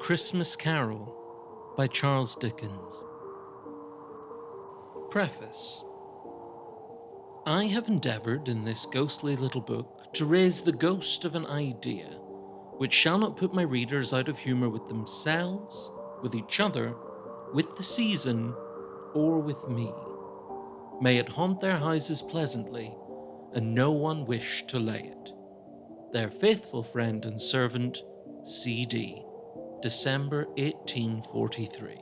Christmas Carol by Charles Dickens. Preface. I have endeavoured in this ghostly little book to raise the ghost of an idea which shall not put my readers out of humour with themselves, with each other, with the season, or with me. May it haunt their houses pleasantly, and no one wish to lay it. Their faithful friend and servant, C.D. December 1843.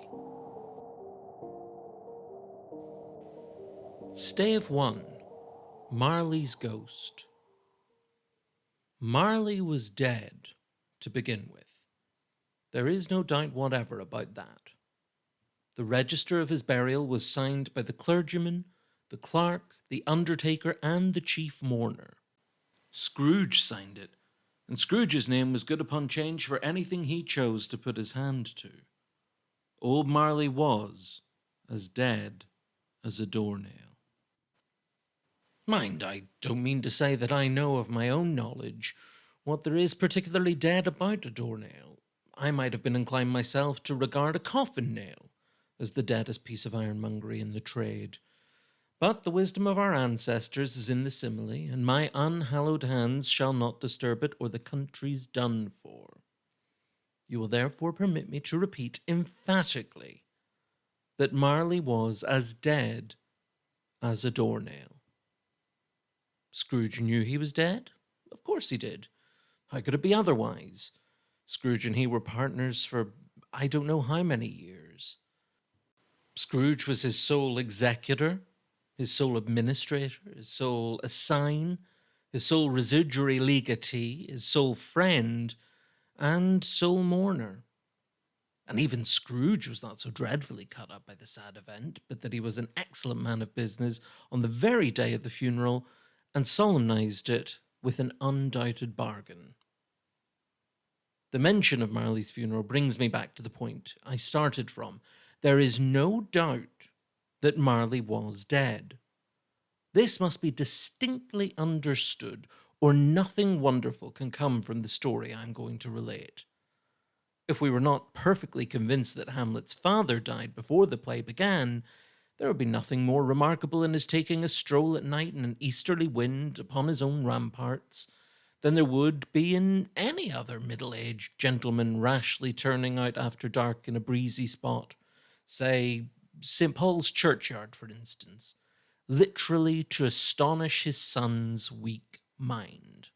Stave 1. Marley's Ghost. Marley was dead, to begin with. There is no doubt whatever about that. The register of his burial was signed by the clergyman, the clerk, the undertaker, and the chief mourner. Scrooge signed it, and Scrooge's name was good upon change for anything he chose to put his hand to. Old Marley was as dead as a doornail. Mind, I don't mean to say that I know of my own knowledge what there is particularly dead about a doornail. I might have been inclined myself to regard a coffin nail as the deadest piece of ironmongery in the trade. But the wisdom of our ancestors is in the simile, and my unhallowed hands shall not disturb it, or the country's done for. You will therefore permit me to repeat emphatically that Marley was as dead as a doornail. Scrooge knew he was dead? Of course he did. How could it be otherwise? Scrooge and he were partners for I don't know how many years. Scrooge was his sole executor, his sole administrator, his sole assign, his sole residuary legatee, his sole friend, and sole mourner. And even Scrooge was not so dreadfully cut up by the sad event, but that he was an excellent man of business on the very day of the funeral, and solemnized it with an undoubted bargain. The mention of Marley's funeral brings me back to the point I started from. There is no doubt that Marley was dead. This must be distinctly understood, or nothing wonderful can come from the story I am going to relate. If we were not perfectly convinced that Hamlet's father died before the play began, there would be nothing more remarkable in his taking a stroll at night in an easterly wind upon his own ramparts than there would be in any other middle-aged gentleman rashly turning out after dark in a breezy spot, say St. Paul's churchyard, for instance, literally to astonish his son's weak mind.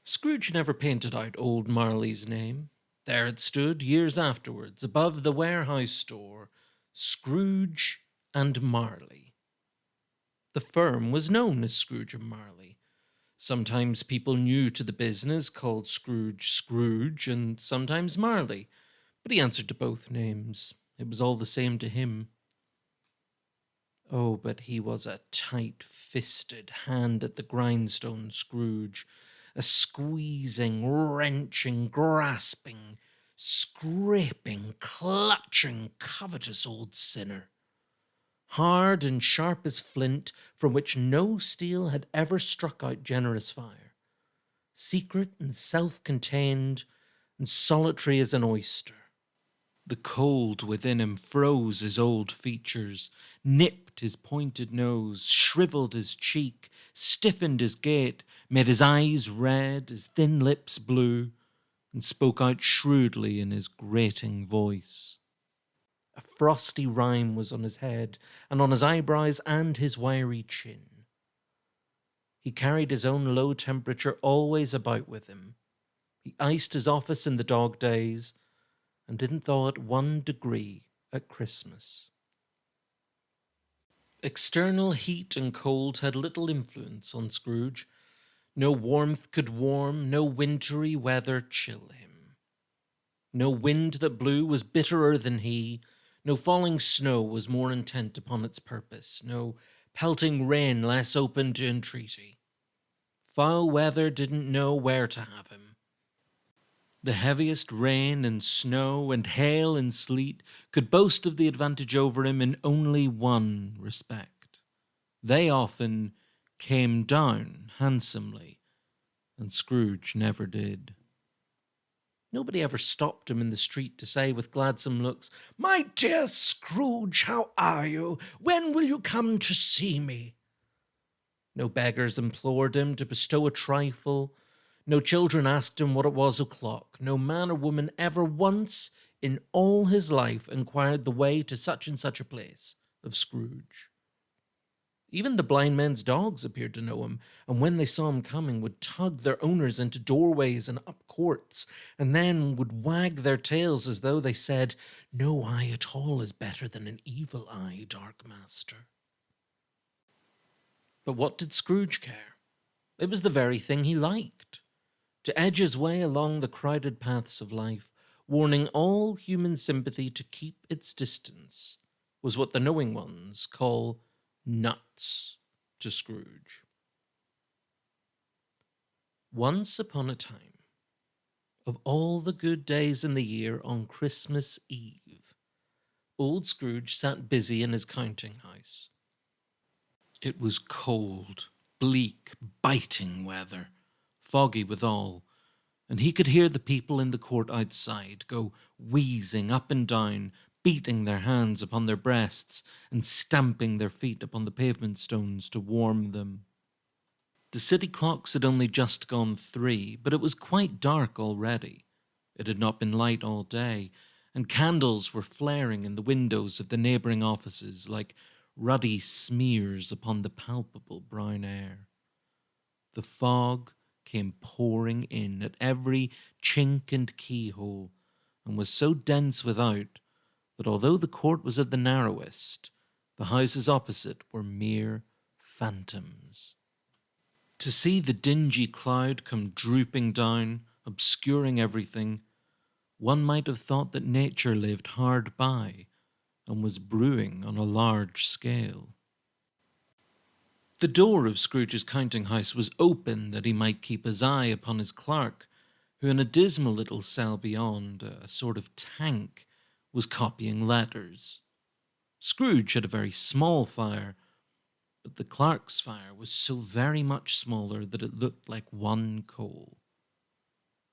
Scrooge never painted out old Marley's name. There it stood, years afterwards, above the warehouse door, Scrooge and Marley. The firm was known as Scrooge and Marley. Sometimes people new to the business called Scrooge Scrooge, and sometimes Marley, but he answered to both names. It was all the same to him. Oh, but he was a tight-fisted hand at the grindstone, Scrooge, a squeezing, wrenching, grasping, scraping, clutching, covetous old sinner, hard and sharp as flint, from which no steel had ever struck out generous fire, secret and self-contained, and solitary as an oyster. The cold within him froze his old features, nipped his pointed nose, shriveled his cheek, stiffened his gait, made his eyes red, his thin lips blue, and spoke out shrewdly in his grating voice. A frosty rime was on his head, and on his eyebrows and his wiry chin. He carried his own low temperature always about with him. He iced his office in the dog days, and didn't thaw it 1 degree at Christmas. External heat and cold had little influence on Scrooge. No warmth could warm, no wintry weather chill him. No wind that blew was bitterer than he, no falling snow was more intent upon its purpose, no pelting rain less open to entreaty. Foul weather didn't know where to have him. The heaviest rain and snow and hail and sleet could boast of the advantage over him in only one respect. They often came down handsomely, and Scrooge never did. Nobody ever stopped him in the street to say with gladsome looks, "My dear Scrooge, how are you? When will you come to see me?" No beggars implored him to bestow a trifle. No children asked him what it was o'clock. No man or woman ever once in all his life inquired the way to such and such a place of Scrooge. Even the blind men's dogs appeared to know him, and when they saw him coming, would tug their owners into doorways and up courts, and then would wag their tails as though they said, "No eye at all is better than an evil eye, dark master." But what did Scrooge care? It was the very thing he liked. To edge his way along the crowded paths of life, warning all human sympathy to keep its distance, was what the knowing ones call nuts to Scrooge. Once upon a time, of all the good days in the year on Christmas Eve, old Scrooge sat busy in his counting house. It was cold, bleak, biting weather, foggy withal, and he could hear the people in the court outside go wheezing up and down, beating their hands upon their breasts and stamping their feet upon the pavement stones to warm them. The city clocks had only just gone 3, but it was quite dark already. It had not been light all day, and candles were flaring in the windows of the neighbouring offices like ruddy smears upon the palpable brown air. The fog came pouring in at every chink and keyhole, and was so dense without that although the court was of the narrowest, the houses opposite were mere phantoms. To see the dingy cloud come drooping down, obscuring everything, one might have thought that nature lived hard by and was brewing on a large scale. The door of Scrooge's counting house was open that he might keep his eye upon his clerk, who in a dismal little cell beyond, a sort of tank, was copying letters. Scrooge had a very small fire, but the clerk's fire was so very much smaller that it looked like one coal.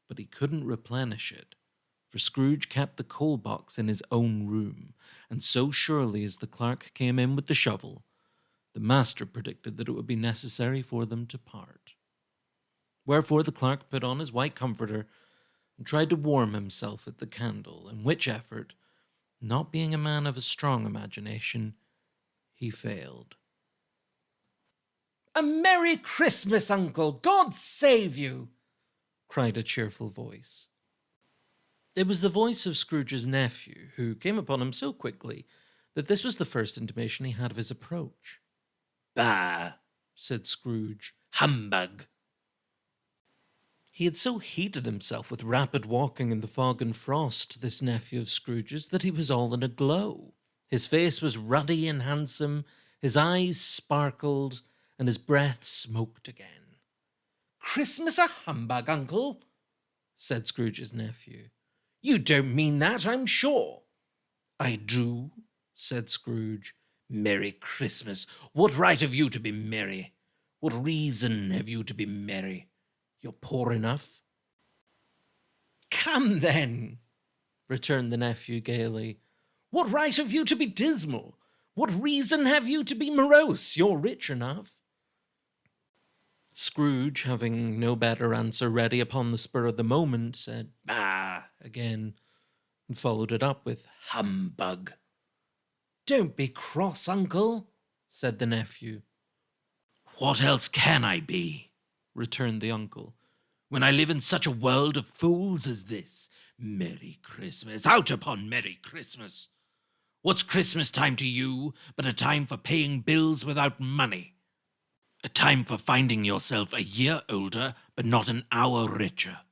But he couldn't replenish it, for Scrooge kept the coal box in his own room, and so surely as the clerk came in with the shovel, the master predicted that it would be necessary for them to part. Wherefore the clerk put on his white comforter and tried to warm himself at the candle, in which effort, not being a man of a strong imagination, he failed. "A Merry Christmas, Uncle! God save you!" cried a cheerful voice. It was the voice of Scrooge's nephew, who came upon him so quickly that this was the first intimation he had of his approach. "Bah!" said Scrooge. "Humbug!" He had so heated himself with rapid walking in the fog and frost, this nephew of Scrooge's, that he was all in a glow. His face was ruddy and handsome, his eyes sparkled, and his breath smoked again. "Christmas a humbug, Uncle?" said Scrooge's nephew. "You don't mean that, I'm sure." "I do," said Scrooge. "Merry Christmas! What right have you to be merry? What reason have you to be merry? You're poor enough." "Come, then," returned the nephew gaily. "What right have you to be dismal? What reason have you to be morose? You're rich enough." Scrooge, having no better answer ready upon the spur of the moment, said "Bah!" again, and followed it up with "Humbug!" "Don't be cross, Uncle," said the nephew. "What else can I be?" returned the uncle, "when I live in such a world of fools as this? Merry Christmas! Out upon Merry Christmas! What's Christmas time to you but a time for paying bills without money? A time for finding yourself a year older but not an hour richer?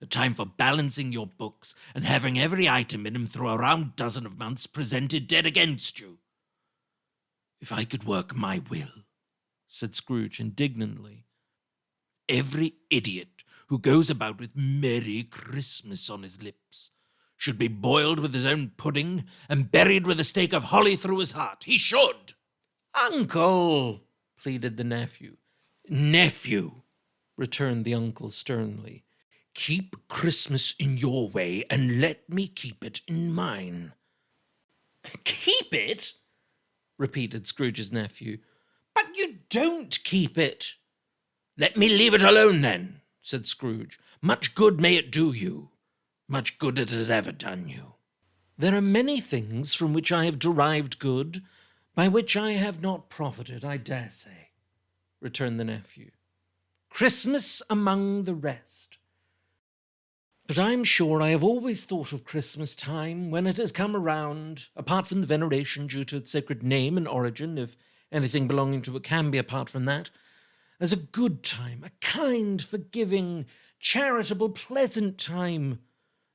A time for balancing your books and having every item in them through a round dozen of months presented dead against you? If I could work my will," said Scrooge indignantly, "every idiot who goes about with Merry Christmas on his lips should be boiled with his own pudding and buried with a stake of holly through his heart. He should." "Uncle!" pleaded the nephew. "Nephew," returned the uncle sternly. Keep Christmas in your way and let me keep it in mine. Keep it? Repeated Scrooge's nephew. But you don't keep it. Let me leave it alone then, said Scrooge. Much good may it do you. Much good it has ever done you. There are many things from which I have derived good, by which I have not profited, I dare say, returned the nephew. Christmas among the rest. But I am sure I have always thought of Christmas time, when it has come around, apart from the veneration due to its sacred name and origin, if anything belonging to it can be apart from that, as a good time, a kind, forgiving, charitable, pleasant time.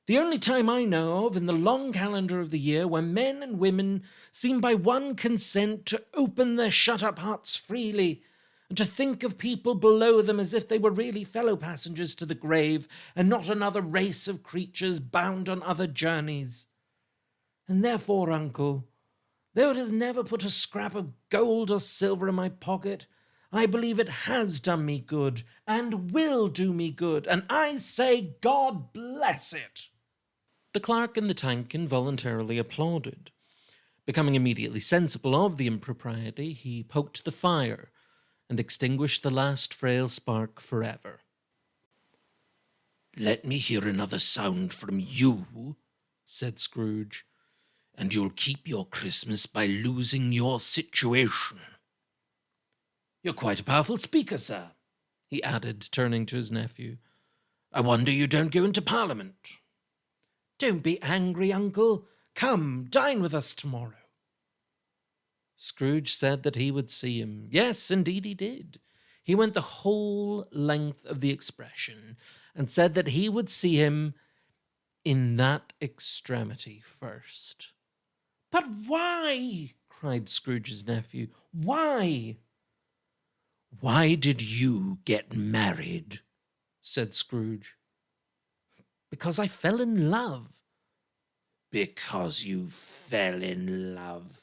The only time I know of in the long calendar of the year when men and women seem by one consent to open their shut-up hearts freely and to think of people below them as if they were really fellow passengers to the grave and not another race of creatures bound on other journeys. And therefore, uncle, though it has never put a scrap of gold or silver in my pocket, I believe it has done me good and will do me good, and I say God bless it. The clerk in the tank involuntarily applauded. Becoming immediately sensible of the impropriety, he poked the fire and extinguished the last frail spark forever. Let me hear another sound from you, said Scrooge, and you'll keep your Christmas by losing your situation. You're quite a powerful speaker, sir, he added, turning to his nephew. I wonder you don't go into Parliament. Don't be angry, uncle. Come, dine with us tomorrow. Scrooge said that he would see him. Yes, indeed he did. He went the whole length of the expression and said that he would see him in that extremity first. But why? Cried Scrooge's nephew. Why? Why did you get married? Said Scrooge. Because I fell in love. Because you fell in love,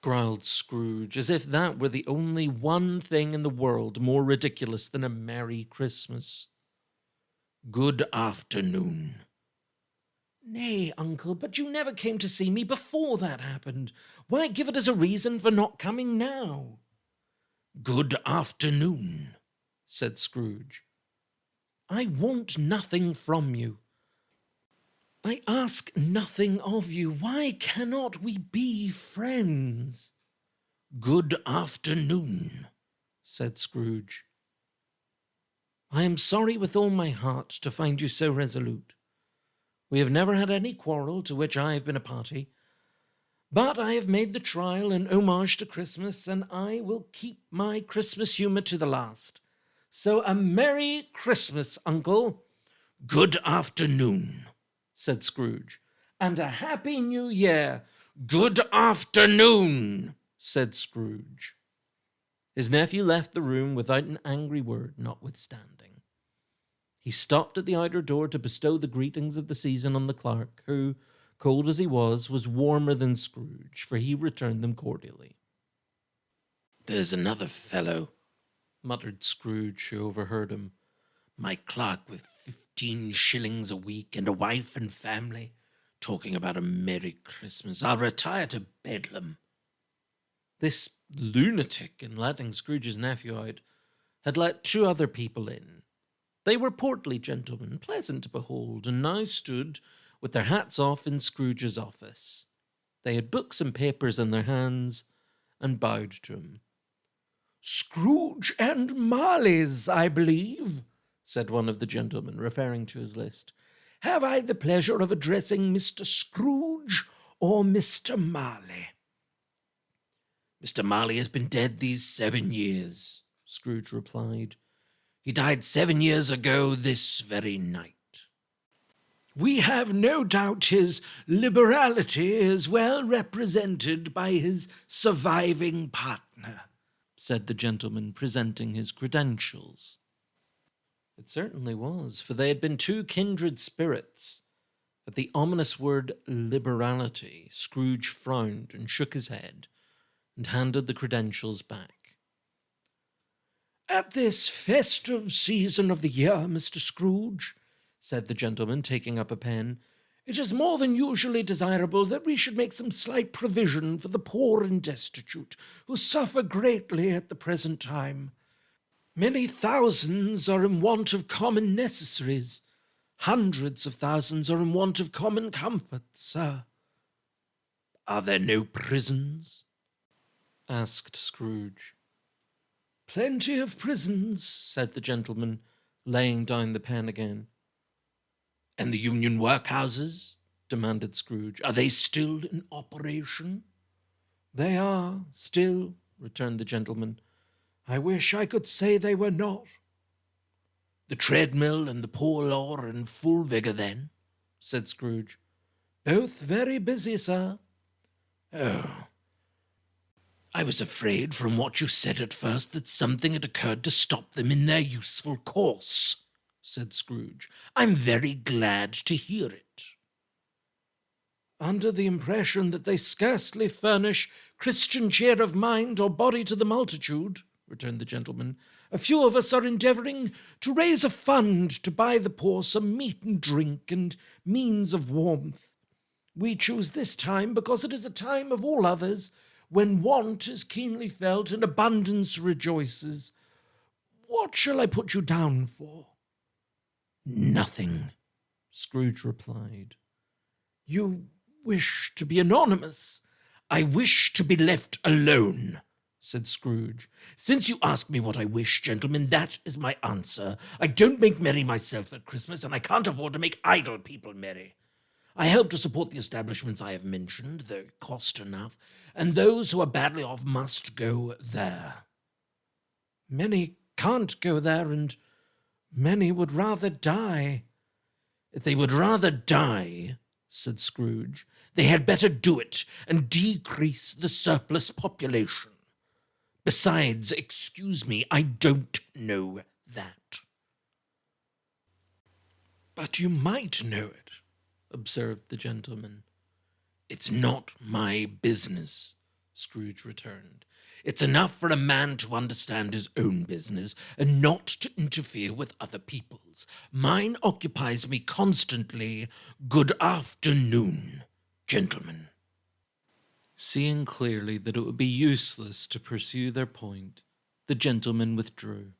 growled Scrooge, as if that were the only one thing in the world more ridiculous than a Merry Christmas. Good afternoon. Nay, uncle, but you never came to see me before that happened. Why give it as a reason for not coming now? Good afternoon, said Scrooge. I want nothing from you. I ask nothing of you. Why cannot we be friends? Good afternoon, said Scrooge. I am sorry with all my heart to find you so resolute. We have never had any quarrel to which I have been a party, but I have made the trial in homage to Christmas, and I will keep my Christmas humour to the last. So a Merry Christmas, uncle. Good afternoon, said Scrooge, and a Happy New Year. Good afternoon, said Scrooge. His nephew left the room without an angry word notwithstanding. He stopped at the outer door to bestow the greetings of the season on the clerk, who, cold as he was warmer than Scrooge, for he returned them cordially. There's another fellow, muttered Scrooge, who overheard him. My clerk with 15 shillings a week and a wife and family, talking about a Merry Christmas. I'll retire to Bedlam. This lunatic, in letting Scrooge's nephew out, had let 2 other people in. They were portly gentlemen, pleasant to behold, and now stood with their hats off in Scrooge's office. They had books and papers in their hands, and bowed to him. Scrooge and Marley's, I believe, said one of the gentlemen, referring to his list. Have I the pleasure of addressing Mr. Scrooge or Mr. Marley? Mr. Marley has been dead these 7 years, Scrooge replied. He died 7 years ago this very night. We have no doubt his liberality is well represented by his surviving partner, said the gentleman, presenting his credentials. It certainly was, for they had been 2 kindred spirits. At the ominous word liberality, Scrooge frowned and shook his head, and handed the credentials back. At this festive season of the year, Mr. Scrooge, said the gentleman, taking up a pen. "It is more than usually desirable that we should make some slight provision for the poor and destitute, who suffer greatly at the present time. Many thousands are in want of common necessaries. Hundreds of thousands are in want of common comforts, sir." "Are there no prisons?" asked Scrooge. "Plenty of prisons," said the gentleman, laying down the pen again. "And the union workhouses?" demanded Scrooge. "Are they still in operation?" "They are, still," returned the gentleman. "I wish I could say they were not." "The treadmill and the poor law are in full vigour then?" said Scrooge. "Both very busy, sir." "Oh, I was afraid from what you said at first that something had occurred to stop them in their useful course," said Scrooge. "I'm very glad to hear it." "Under the impression that they scarcely furnish Christian cheer of mind or body to the multitude," returned the gentleman, "a few of us are endeavouring to raise a fund to buy the poor some meat and drink and means of warmth. We choose this time because it is a time of all others when want is keenly felt and abundance rejoices. What shall I put you down for?" "Nothing," Scrooge replied. "You wish to be anonymous?" "I wish to be left alone," said Scrooge. "Since you ask me what I wish, gentlemen, that is my answer. I don't make merry myself at Christmas, and I can't afford to make idle people merry. I help to support the establishments I have mentioned. They cost enough, and those who are badly off must go there." "Many can't go there, and many would rather die." "If they would rather die," said Scrooge, "they had better do it and decrease the surplus population. Besides, excuse me, I don't know that." "But you might know it," observed the gentleman. "It's not my business," Scrooge returned. "It's enough for a man to understand his own business and not to interfere with other people's. Mine occupies me constantly. Good afternoon, gentlemen." Seeing clearly that it would be useless to pursue their point, the gentleman withdrew.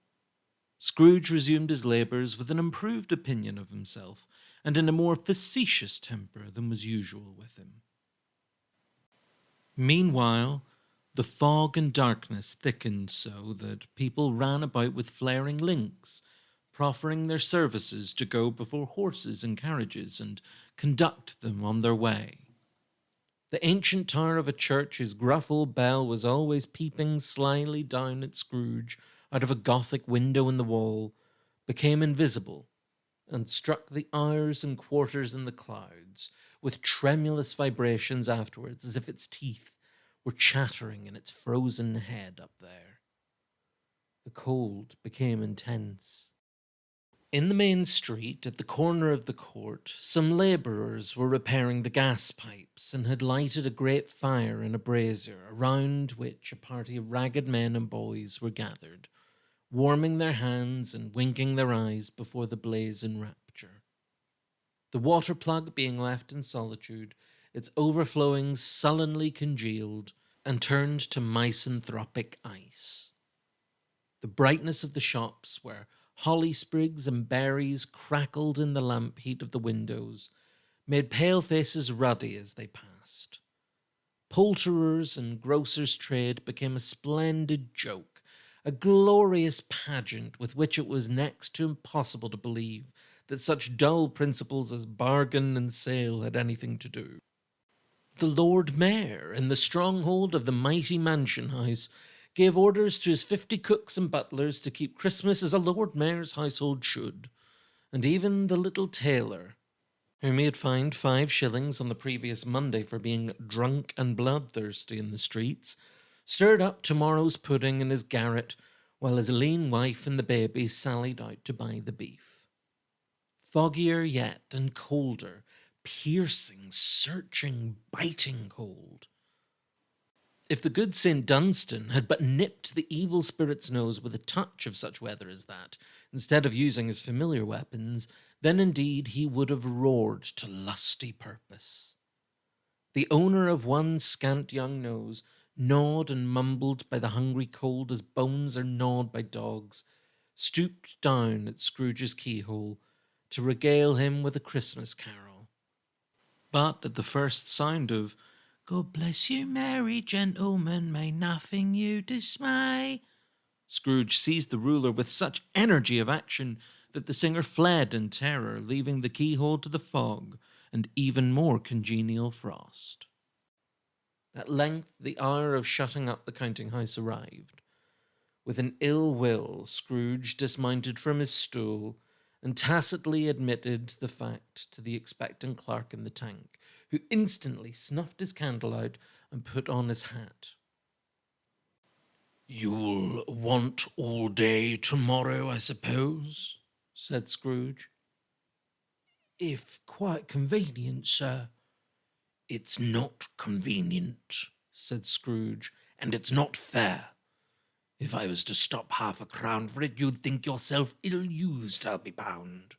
Scrooge resumed his labours with an improved opinion of himself, and in a more facetious temper than was usual with him. Meanwhile, the fog and darkness thickened so that people ran about with flaring links, proffering their services to go before horses and carriages and conduct them on their way. The ancient tower of a church whose gruff old bell was always peeping slyly down at Scrooge out of a Gothic window in the wall became invisible and struck the hours and quarters in the clouds with tremulous vibrations afterwards, as if its teeth were chattering in its frozen head up there. The cold became intense. In the main street, at the corner of the court, some labourers were repairing the gas pipes and had lighted a great fire in a brazier, around which a party of ragged men and boys were gathered, warming their hands and winking their eyes before the blaze in rapture. The water plug being left in solitude, its overflowings sullenly congealed and turned to misanthropic ice. The brightness of the shops, where holly sprigs and berries crackled in the lamp heat of the windows, made pale faces ruddy as they passed. Poulterers' and grocers' trade became a splendid joke, a glorious pageant with which it was next to impossible to believe that such dull principles as bargain and sale had anything to do. The Lord Mayor, in the stronghold of the mighty mansion house, gave orders to his 50 cooks and butlers to keep Christmas as a Lord Mayor's household should, and even the little tailor, whom he had fined 5 shillings on the previous Monday for being drunk and bloodthirsty in the streets, stirred up tomorrow's pudding in his garret while his lean wife and the baby sallied out to buy the beef. Foggier yet and colder, piercing, searching, biting cold. If the good St. Dunstan had but nipped the evil spirit's nose with a touch of such weather as that, instead of using his familiar weapons, then indeed he would have roared to lusty purpose. The owner of one scant young nose, gnawed and mumbled by the hungry cold as bones are gnawed by dogs, stooped down at Scrooge's keyhole to regale him with a Christmas carol. But at the first sound of "God bless you, merry gentlemen, may nothing you dismay," Scrooge seized the ruler with such energy of action that the singer fled in terror, leaving the keyhole to the fog and even more congenial frost. At length the hour of shutting up the counting house arrived. With an ill will, Scrooge dismounted from his stool and tacitly admitted the fact to the expectant clerk in the tank, who instantly snuffed his candle out and put on his hat. "You'll want all day tomorrow, I suppose?" said Scrooge. "If quite convenient, sir." "It's not convenient," said Scrooge, "and it's not fair. If I was to stop half a crown for it, you'd think yourself ill-used, I'll be bound."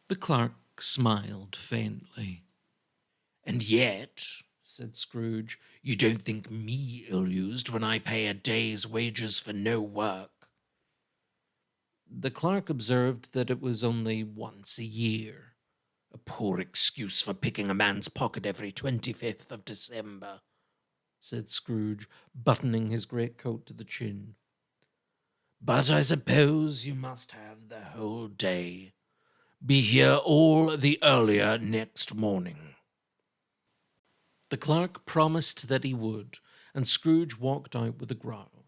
The clerk smiled faintly. "And yet," said Scrooge, "you don't think me ill-used when I pay a day's wages for no work." The clerk observed that it was only once a year. "A poor excuse for picking a man's pocket every 25th of December," said Scrooge, buttoning his greatcoat to the chin. "But I suppose you must have the whole day. Be here all the earlier next morning." The clerk promised that he would, and Scrooge walked out with a growl.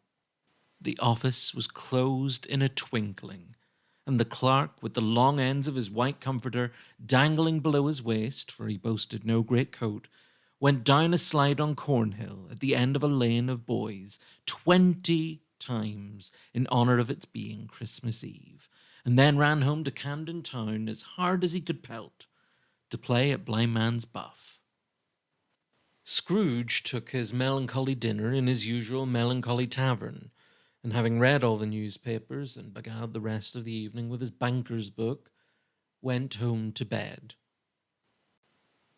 The office was closed in a twinkling, and the clerk, with the long ends of his white comforter dangling below his waist, for he boasted no great coat, went down a slide on Cornhill at the end of a lane of boys 20 times in honour of its being Christmas Eve, and then ran home to Camden Town as hard as he could pelt to play at Blind Man's Buff. Scrooge took his melancholy dinner in his usual melancholy tavern, and having read all the newspapers and beguiled the rest of the evening with his banker's book, went home to bed.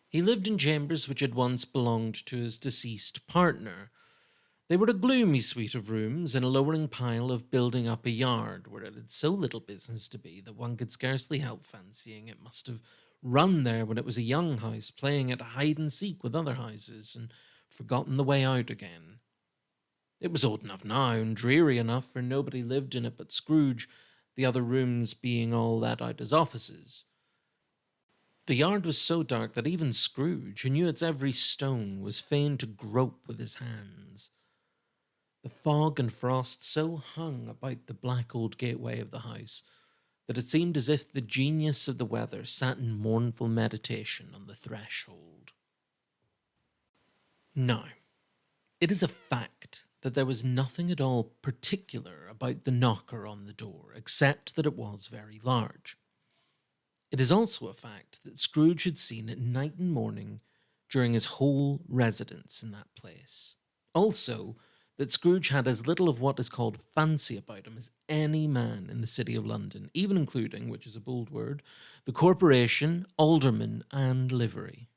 He lived in chambers which had once belonged to his deceased partner. They were a gloomy suite of rooms in a lowering pile of building up a yard where it had so little business to be that one could scarcely help fancying it must have run there when it was a young house, playing at hide and seek with other houses, and forgotten the way out again. It was old enough now, and dreary enough, for nobody lived in it but Scrooge, the other rooms being all let out as offices. The yard was so dark that even Scrooge, who knew its every stone, was fain to grope with his hands. The fog and frost so hung about the black old gateway of the house that it seemed as if the genius of the weather sat in mournful meditation on the threshold. Now, it is a fact that there was nothing at all particular about the knocker on the door, except that it was very large. It is also a fact that Scrooge had seen it night and morning during his whole residence in that place. Also, that Scrooge had as little of what is called fancy about him as any man in the city of London, even including, which is a bold word, the corporation, aldermen, and livery.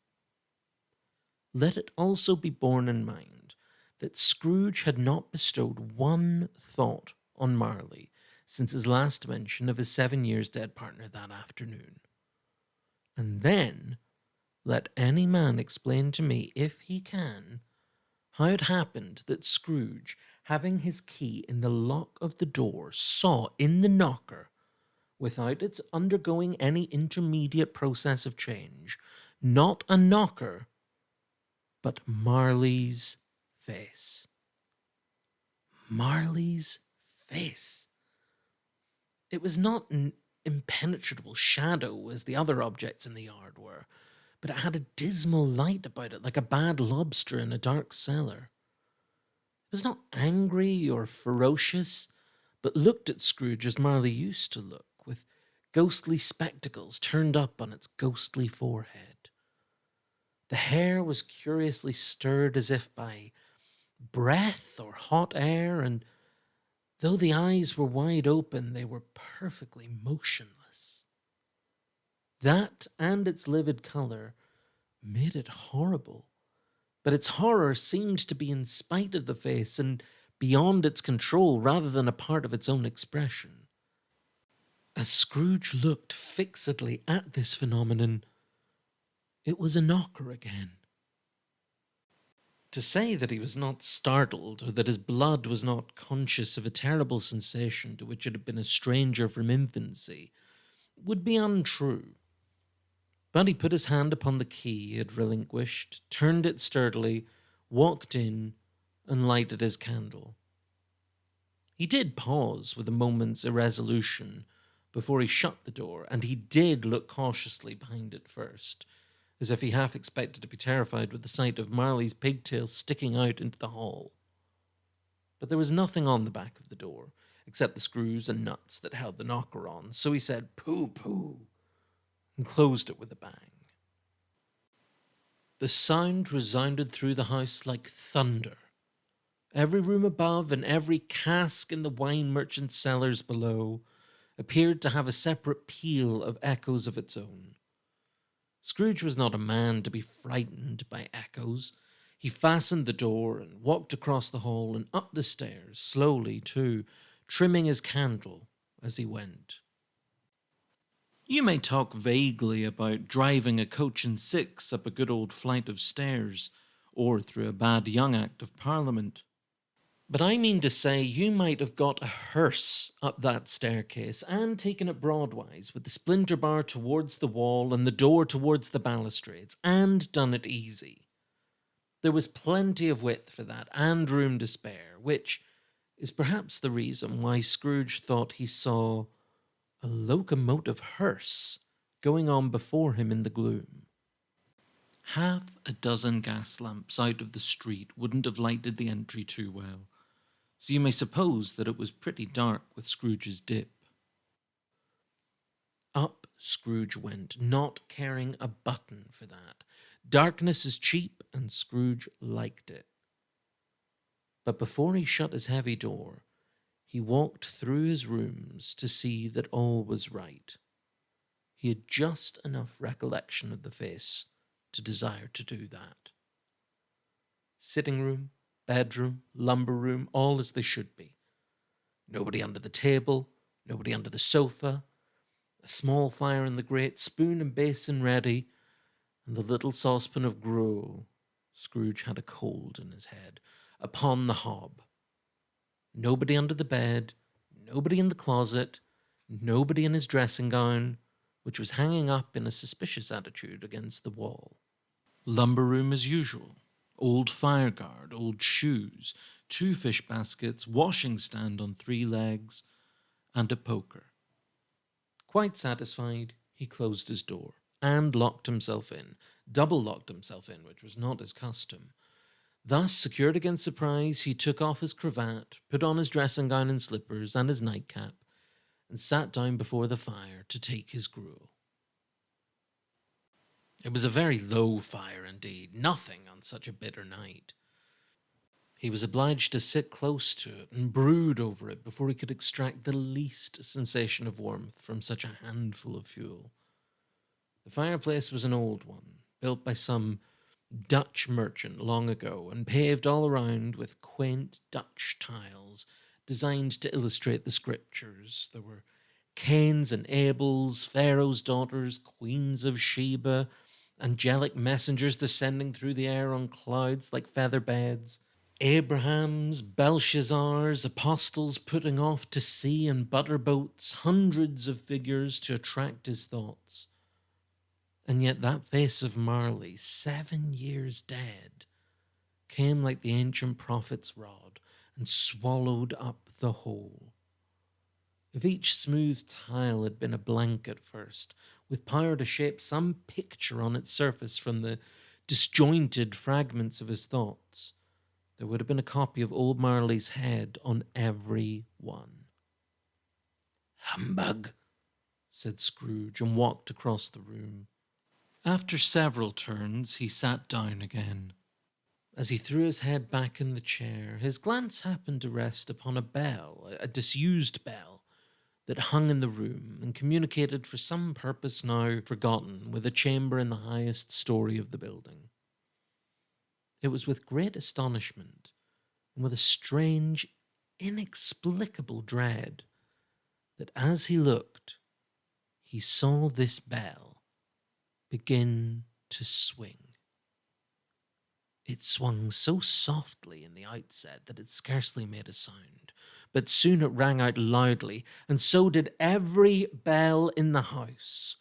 Let it also be borne in mind that Scrooge had not bestowed one thought on Marley since his last mention of his 7 years dead partner that afternoon. And then, let any man explain to me, if he can, how it happened that Scrooge, having his key in the lock of the door, saw in the knocker, without its undergoing any intermediate process of change, not a knocker, but Marley's face. Marley's face. It was not an impenetrable shadow as the other objects in the yard were, but it had a dismal light about it, like a bad lobster in a dark cellar. It was not angry or ferocious, but looked at Scrooge as Marley used to look, with ghostly spectacles turned up on its ghostly forehead. The hair was curiously stirred as if by breath or hot air, and though the eyes were wide open, they were perfectly motionless. That and its livid color made it horrible, but its horror seemed to be in spite of the face and beyond its control rather than a part of its own expression. As Scrooge looked fixedly at this phenomenon, it was a knocker again. To say that he was not startled, or that his blood was not conscious of a terrible sensation to which it had been a stranger from infancy, would be untrue. But he put his hand upon the key he had relinquished, turned it sturdily, walked in, and lighted his candle. He did pause with a moment's irresolution before he shut the door, and he did look cautiously behind it first, as if he half expected to be terrified with the sight of Marley's pigtails sticking out into the hall. But there was nothing on the back of the door, except the screws and nuts that held the knocker on, so he said, "Pooh, pooh," and closed it with a bang. The sound resounded through the house like thunder. Every room above and every cask in the wine merchant's cellars below appeared to have a separate peal of echoes of its own. Scrooge was not a man to be frightened by echoes. He fastened the door and walked across the hall and up the stairs, slowly too, trimming his candle as he went. You may talk vaguely about driving a coach and six up a good old flight of stairs, or through a bad young Act of Parliament. But I mean to say you might have got a hearse up that staircase and taken it broadwise with the splinter bar towards the wall and the door towards the balustrades and done it easy. There was plenty of width for that and room to spare, which is perhaps the reason why Scrooge thought he saw a locomotive hearse going on before him in the gloom. Half a dozen gas lamps out of the street wouldn't have lighted the entry too well, so you may suppose that it was pretty dark with Scrooge's dip. Up Scrooge went, not caring a button for that. Darkness is cheap, and Scrooge liked it. But before he shut his heavy door, he walked through his rooms to see that all was right. He had just enough recollection of the face to desire to do that. Sitting room, bedroom, lumber room, all as they should be. Nobody under the table, nobody under the sofa, a small fire in the grate, spoon and basin ready, and the little saucepan of gruel, Scrooge had a cold in his head, upon the hob. Nobody under the bed, nobody in the closet, nobody in his dressing gown, which was hanging up in a suspicious attitude against the wall. Lumber room as usual. Old fireguard, old shoes, 2 fish baskets, washing stand on 3 legs, and a poker. Quite satisfied, he closed his door and locked himself in, double locked himself in, which was not his custom. Thus, secured against surprise, he took off his cravat, put on his dressing gown and slippers and his nightcap, and sat down before the fire to take his gruel. It was a very low fire indeed, nothing on such a bitter night. He was obliged to sit close to it and brood over it before he could extract the least sensation of warmth from such a handful of fuel. The fireplace was an old one, built by some Dutch merchant long ago and paved all around with quaint Dutch tiles designed to illustrate the scriptures. There were Cains and Abels, Pharaoh's daughters, queens of Sheba, angelic messengers descending through the air on clouds like feather beds, Abrahams, Belshazzars, apostles putting off to sea in butter boats, hundreds of figures to attract his thoughts. And yet that face of Marley, 7 years dead, came like the ancient prophet's rod and swallowed up the whole. If each smooth tile had been a blank at first, with power to shape some picture on its surface from the disjointed fragments of his thoughts, there would have been a copy of old Marley's head on every one. "Humbug," said Scrooge, and walked across the room. After several turns, he sat down again. As he threw his head back in the chair, his glance happened to rest upon a bell, a disused bell, that hung in the room and communicated for some purpose now forgotten with a chamber in the highest story of the building. It was with great astonishment and with a strange, inexplicable dread that as he looked, he saw this bell begin to swing. It swung so softly in the outset that it scarcely made a sound, but soon it rang out loudly, and so did every bell in the house.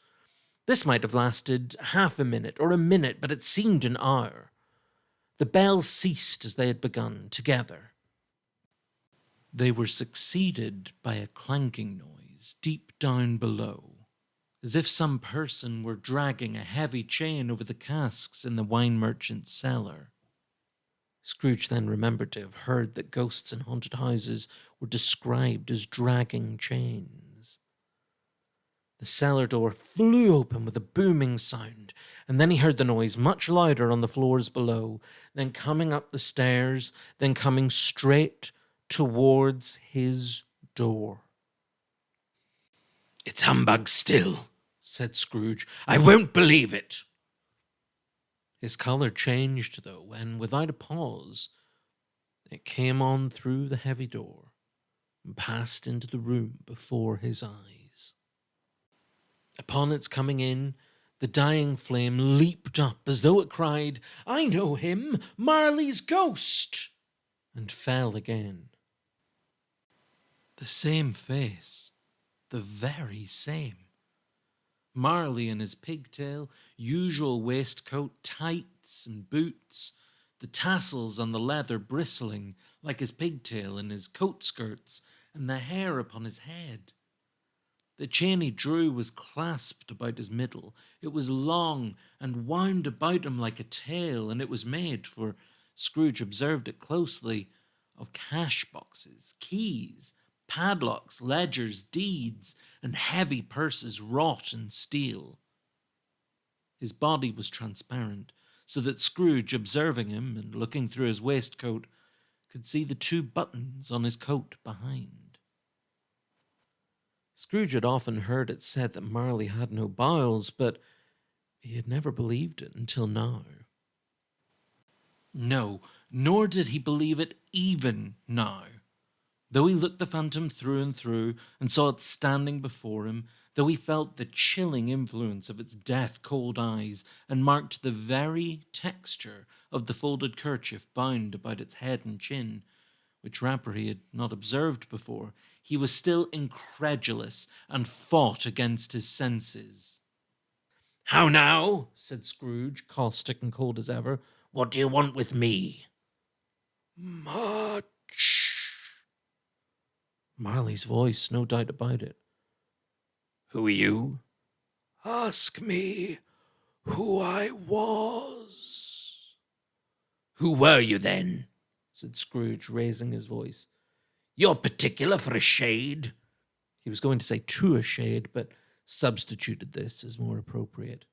This might have lasted half a minute or a minute, but it seemed an hour. The bells ceased as they had begun, together. They were succeeded by a clanking noise deep down below, as if some person were dragging a heavy chain over the casks in the wine merchant's cellar. Scrooge then remembered to have heard that ghosts in haunted houses were described as dragging chains. The cellar door flew open with a booming sound, and then he heard the noise much louder on the floors below, then coming up the stairs, then coming straight towards his door. "It's humbug still," said Scrooge. "I won't believe it." His colour changed, though, when, without a pause, it came on through the heavy door and passed into the room before his eyes. Upon its coming in, the dying flame leaped up as though it cried, "I know him, Marley's ghost!" and fell again. The same face, the very same. Marley in his pigtail, usual waistcoat, tights and boots, the tassels on the leather bristling like his pigtail in his coat skirts, and the hair upon his head. The chain he drew was clasped about his middle. It was long and wound about him like a tail, and it was made, for Scrooge observed it closely, of cash boxes, keys, padlocks, ledgers, deeds, and heavy purses wrought in steel. His body was transparent, so that Scrooge, observing him and looking through his waistcoat, could see the 2 buttons on his coat behind. Scrooge had often heard it said that Marley had no bowels, but he had never believed it until now. No, nor did he believe it even now. Though he looked the phantom through and through, and saw it standing before him, though he felt the chilling influence of its death-cold eyes, and marked the very texture of the folded kerchief bound about its head and chin, which wrapper he had not observed before, he was still incredulous, and fought against his senses. "How now?" said Scrooge, caustic and cold as ever. "What do you want with me?" "Much." Marley's voice, no doubt about it. "Who are you?" "Ask me who I was." "Who were you then?" said Scrooge, raising his voice. "You're particular for a shade." He was going to say to a shade, but substituted this as more appropriate.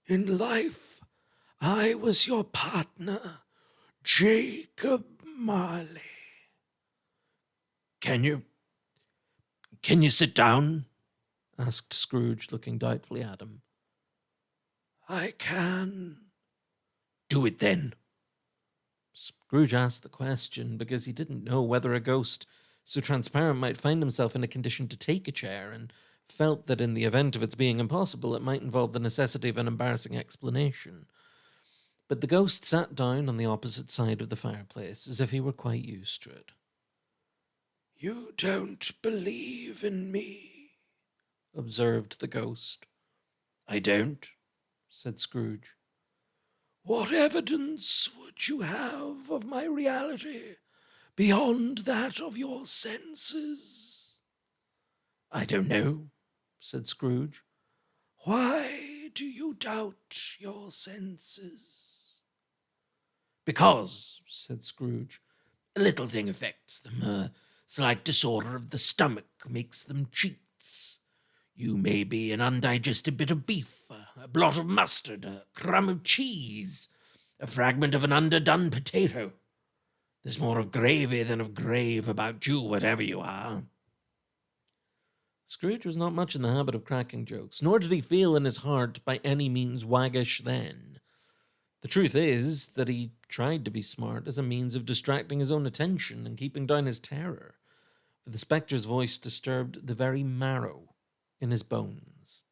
"In life, I was your partner, Jacob Marley." Can you sit down?" asked Scrooge, looking doubtfully at him. "I can." "Do it then." Scrooge asked the question because he didn't know whether a ghost so transparent might find himself in a condition to take a chair, and felt that in the event of its being impossible, it might involve the necessity of an embarrassing explanation. But the ghost sat down on the opposite side of the fireplace, as if he were quite used to it. "You don't believe in me," observed the ghost. "I don't," said Scrooge. "What evidence would you have of my reality beyond that of your senses?" "I don't know," said Scrooge. "Why do you doubt your senses?" "Because," said Scrooge, "a little thing affects them. A slight disorder of the stomach makes them cheats. You may be an undigested bit of beef, a blot of mustard, a crumb of cheese, A fragment of an underdone potato. There's more of gravy than of grave about you, whatever you are. Scrooge was not much in the habit of cracking jokes, nor did he feel in his heart by any means waggish then. The truth is that he tried to be smart as a means of distracting his own attention and keeping down his terror, for the spectre's voice disturbed the very marrow in his bones.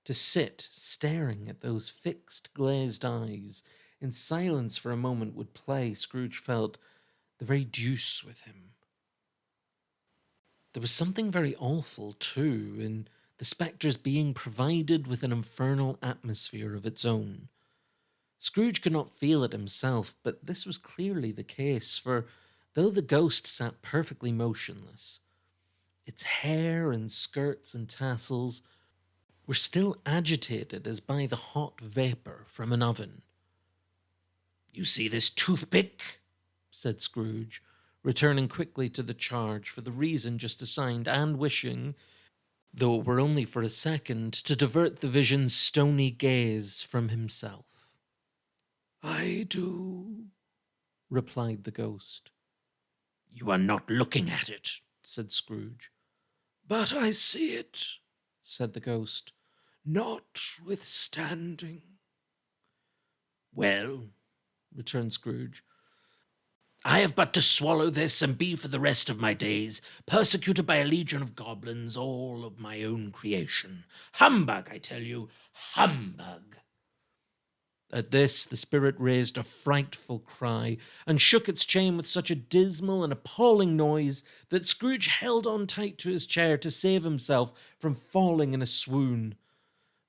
To sit staring at those fixed, glazed eyes in silence for a moment would play, Scrooge felt, the very deuce with him. There was something very awful, too, in the spectre's being provided with an infernal atmosphere of its own. Scrooge could not feel it himself, but this was clearly the case, for though the ghost sat perfectly motionless, its hair and skirts and tassels were still agitated as by the hot vapour from an oven. "You see this toothpick?" said Scrooge, returning quickly to the charge for the reason just assigned, and wishing, though it were only for a second, to divert the vision's stony gaze from himself. "I do," replied the ghost. "You are not looking at it," said Scrooge. "But I see it," said the ghost, "notwithstanding." "Well," returned Scrooge, "I have but to swallow this and be for the rest of my days persecuted by a legion of goblins, all of my own creation. Humbug, I tell you, humbug." At this, the spirit raised a frightful cry and shook its chain with such a dismal and appalling noise that Scrooge held on tight to his chair to save himself from falling in a swoon.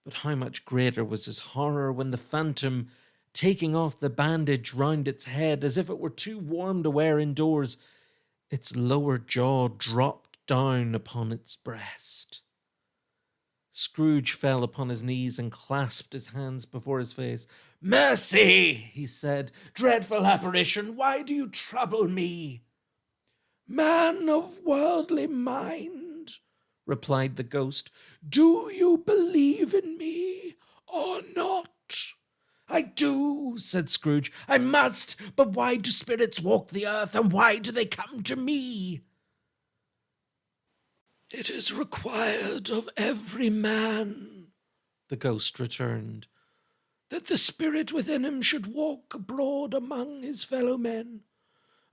But how much greater was his horror when the phantom, taking off the bandage round its head as if it were too warm to wear indoors, its lower jaw dropped down upon its breast. Scrooge fell upon his knees and clasped his hands before his face. "Mercy!" he said. "Dreadful apparition, why do you trouble me?" "Man of worldly mind," replied the ghost, "do you believe in me or not?" "I do," said Scrooge. "I must. But why do spirits walk the earth, and why do they come to me?" "It is required of every man," the ghost returned, "that the spirit within him should walk abroad among his fellow men,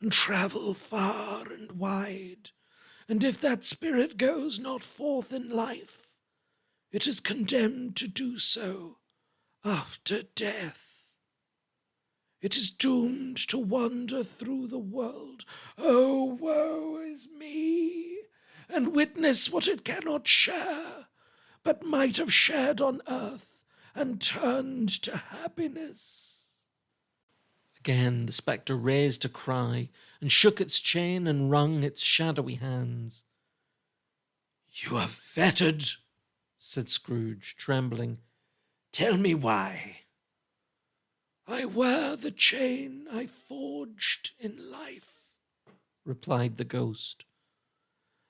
and travel far and wide, and if that spirit goes not forth in life, it is condemned to do so after death. It is doomed to wander through the world, oh, woe is me, and witness what it cannot share, but might have shared on earth, and turned to happiness." Again the spectre raised a cry, and shook its chain, and wrung its shadowy hands. "You are fettered," said Scrooge, trembling. "Tell me why." "I wear the chain I forged in life," replied the ghost.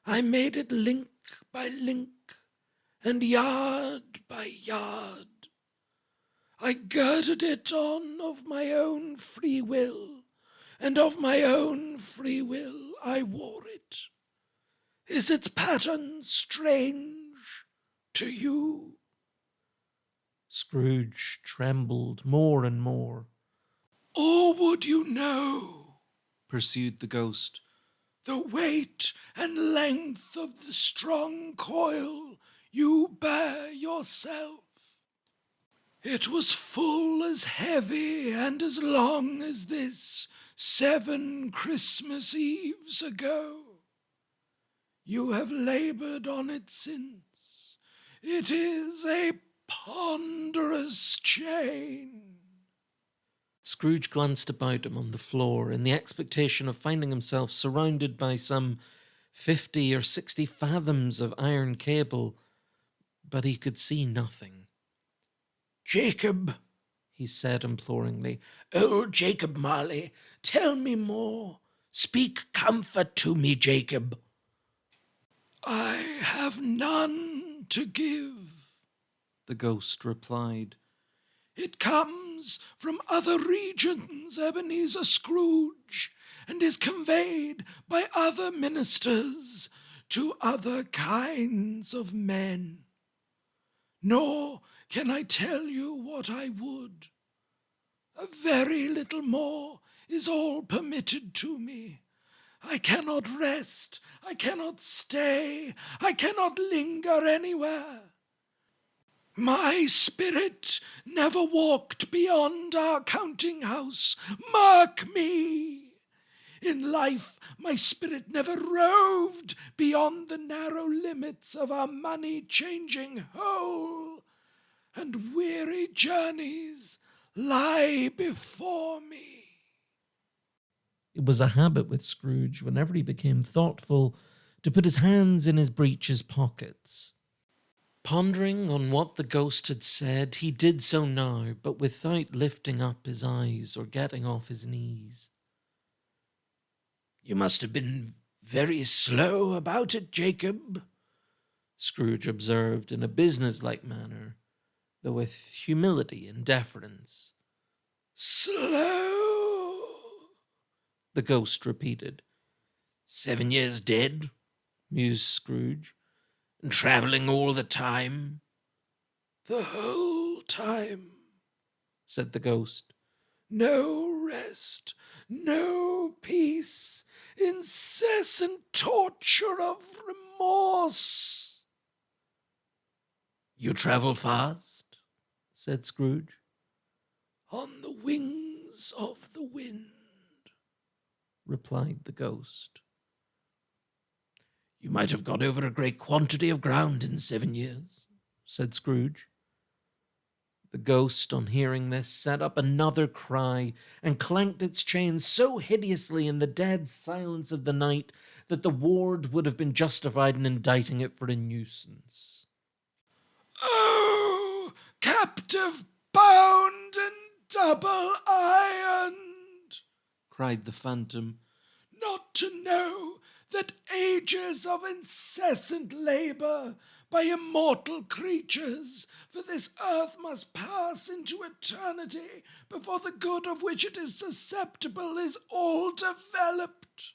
"I made it link by link, and yard by yard. I girded it on of my own free will, and of my own free will I wore it. Is its pattern strange to you?" Scrooge trembled more and more. "Or would you know," pursued the ghost, "the weight and length of the strong coil you bear yourself? It was full as heavy and as long as this 7 Christmas Eves ago. You have labored on it since. It is a ponderous chain." Scrooge glanced about him on the floor in the expectation of finding himself surrounded by some 50 or 60 fathoms of iron cable, but he could see nothing. "Jacob," he said imploringly, "old Jacob Marley, tell me more. Speak comfort to me, Jacob." "I have none to give," the ghost replied. "It comes comes from other regions, Ebenezer Scrooge, and is conveyed by other ministers to other kinds of men. Nor can I tell you what I would. A very little more is all permitted to me. I cannot rest, I cannot stay, I cannot linger anywhere. My spirit never walked beyond our counting house. Mark me! In life, my spirit never roved beyond the narrow limits of our money-changing hole, and weary journeys lie before me. It was a habit with Scrooge, whenever he became thoughtful, to put his hands in his breeches pockets. Pondering on what the ghost had said, he did so now, but without lifting up his eyes or getting off his knees. "You must have been very slow about it, Jacob," Scrooge observed in a businesslike manner, though with humility and deference. "Slow?" the ghost repeated. 7 years dead, mused Scrooge. and travelling all the time. "The whole time," said the ghost. "No rest, no peace, incessant torture of remorse." "You travel fast?" said Scrooge. "On the wings of the wind," replied the ghost. "You might have got over a great quantity of ground in 7 years," said Scrooge. The ghost, on hearing this, set up another cry and clanked its chains so hideously in the dead silence of the night that the ward would have been justified in indicting it for a nuisance. "Oh, captive bound and double ironed," cried the phantom, "not to know that ages of incessant labor by immortal creatures for this earth must pass into eternity before the good of which it is susceptible is all developed.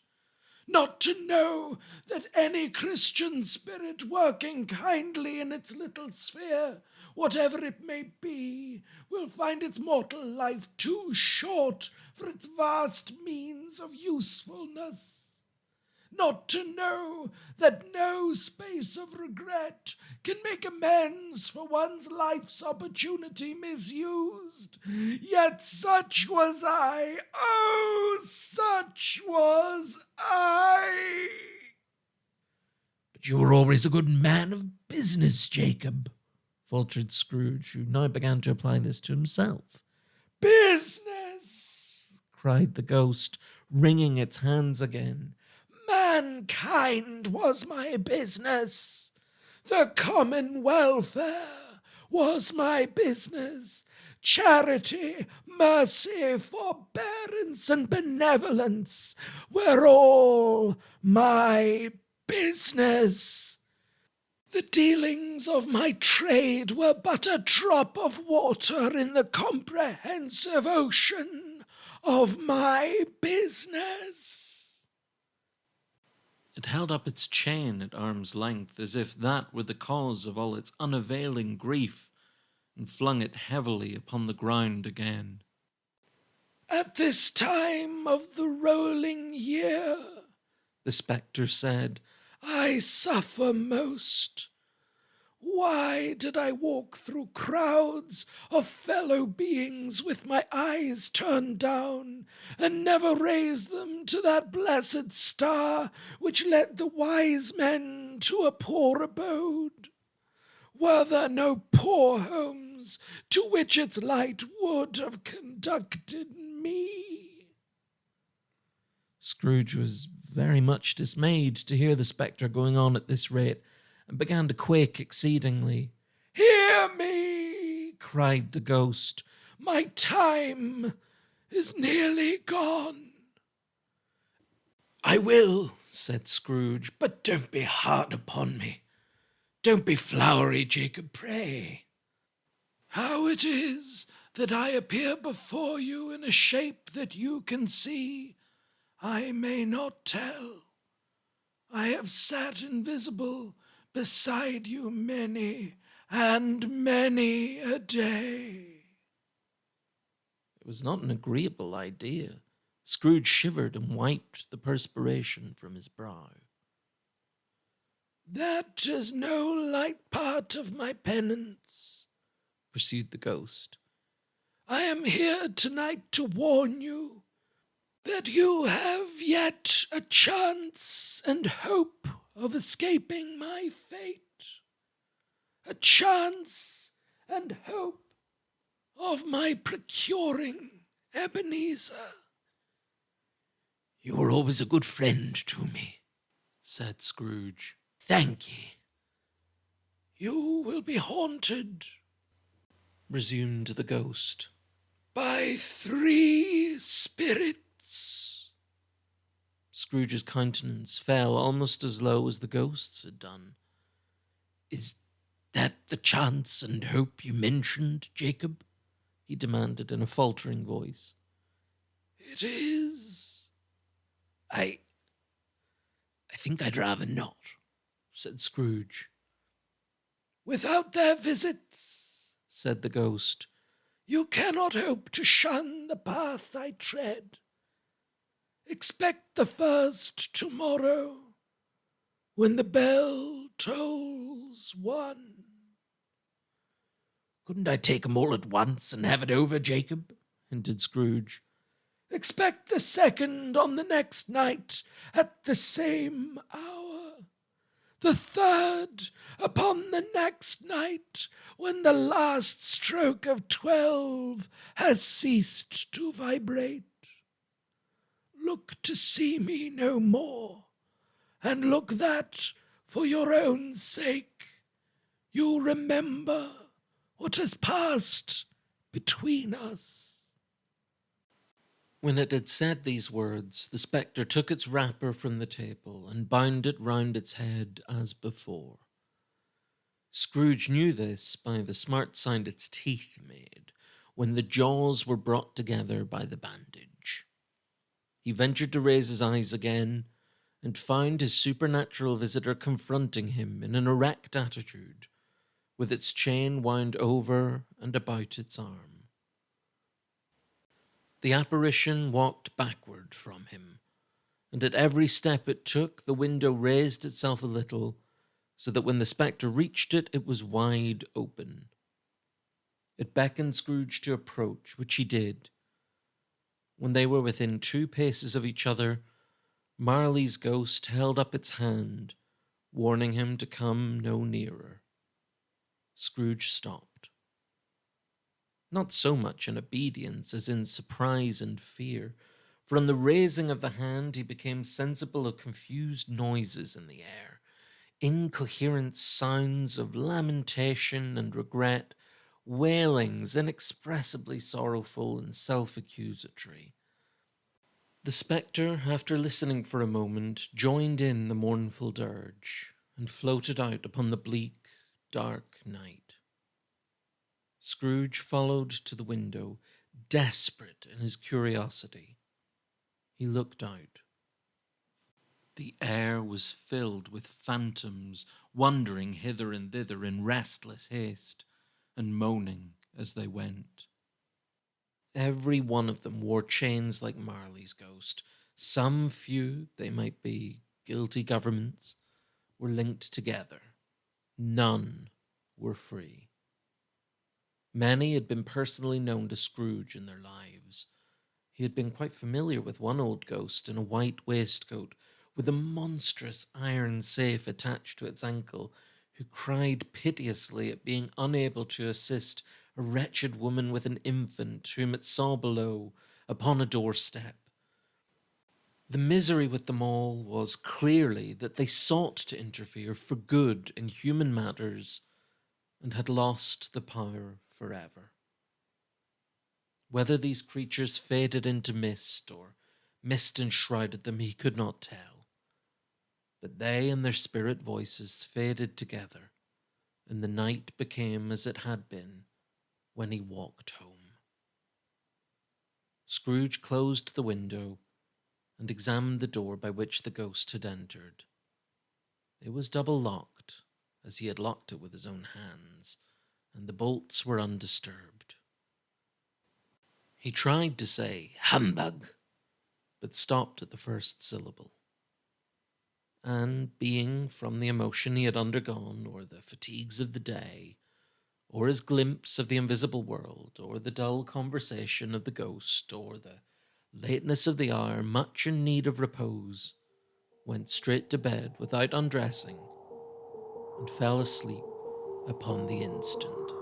Not to know that any Christian spirit working kindly in its little sphere, whatever it may be, will find its mortal life too short for its vast means of usefulness. Not to know that no space of regret can make amends for one's life's opportunity misused. Yet such was I, oh, such was I." "But you were always a good man of business, Jacob," faltered Scrooge, who now began to apply this to himself. "Business!" cried the ghost, wringing its hands again. "Mankind was my business. The common welfare was my business. Charity, mercy, forbearance, and benevolence were all my business. The dealings of my trade were but a drop of water in the comprehensive ocean of my business." It held up its chain at arm's length, as if that were the cause of all its unavailing grief, and flung it heavily upon the ground again. "At this time of the rolling year," the spectre said, "I suffer most. Why did I walk through crowds of fellow beings with my eyes turned down, and never raise them to that blessed star which led the wise men to a poor abode? Were there no poor homes to which its light would have conducted me?" Scrooge was very much dismayed to hear the spectre going on at this rate, and began to quake exceedingly. "Hear me!" cried the ghost. "My time is nearly gone." "I will," said Scrooge, "but don't be hard upon me. Don't be flowery, Jacob, pray. How it is that I appear before you in a shape that you can see, I may not tell. I have sat invisible beside you many and many a day. It was not an agreeable idea. Scrooge shivered and wiped the perspiration from his brow. That is no light part of my penance, pursued the ghost. I am here tonight to warn you that you have yet a chance and hope of escaping my fate. A chance and hope of my procuring Ebenezer. You were always a good friend to me, said Scrooge. Thank ye. You will be haunted, resumed the ghost, by 3 spirits. Scrooge's countenance fell almost as low as the ghost's had done. Is that the chance and hope you mentioned, Jacob? He demanded in a faltering voice. It is. I think I'd rather not, said Scrooge. Without their visits, said the ghost, you cannot hope to shun the path I tread. Expect the first tomorrow, when the bell tolls 1. Couldn't I take 'em all at once and have it over, Jacob? Hinted Scrooge. Expect the second on the next night at the same hour. The third upon the next night, when the last stroke of 12 has ceased to vibrate. Look to see me no more, and look that, for your own sake, you remember what has passed between us. When it had said these words, the spectre took its wrapper from the table and bound it round its head as before. Scrooge knew this by the smart sound its teeth made when the jaws were brought together by the bandage. He ventured to raise his eyes again and found his supernatural visitor confronting him in an erect attitude, with its chain wound over and about its arm. The apparition walked backward from him, and at every step it took, the window raised itself a little, so that when the spectre reached it, it was wide open. It beckoned Scrooge to approach, which he did. When they were within 2 paces of each other, Marley's ghost held up its hand, warning him to come no nearer. Scrooge stopped. Not so much in obedience as in surprise and fear, for on the raising of the hand he became sensible of confused noises in the air, incoherent sounds of lamentation and regret, wailings inexpressibly sorrowful and self-accusatory. The spectre, after listening for a moment, joined in the mournful dirge, and floated out upon the bleak, dark night. Scrooge followed to the window, desperate in his curiosity. He looked out. The air was filled with phantoms, wandering hither and thither in restless haste, and moaning as they went. Every one of them wore chains like Marley's ghost. Some few, they might be guilty governments, were linked together. None were free. Many had been personally known to Scrooge in their lives. He had been quite familiar with one old ghost in a white waistcoat with a monstrous iron safe attached to its ankle, who cried piteously at being unable to assist a wretched woman with an infant whom it saw below upon a doorstep. The misery with them all was clearly that they sought to interfere for good in human matters and had lost the power forever. Whether these creatures faded into mist or mist enshrouded them, he could not tell. But they and their spirit voices faded together, and the night became as it had been when he walked home. Scrooge closed the window and examined the door by which the ghost had entered. It was double locked, as he had locked it with his own hands, and the bolts were undisturbed. He tried to say, "Humbug," but stopped at the first syllable. And being from the emotion he had undergone, or the fatigues of the day, or his glimpse of the invisible world, or the dull conversation of the ghost, or the lateness of the hour, much in need of repose, went straight to bed without undressing, and fell asleep upon the instant.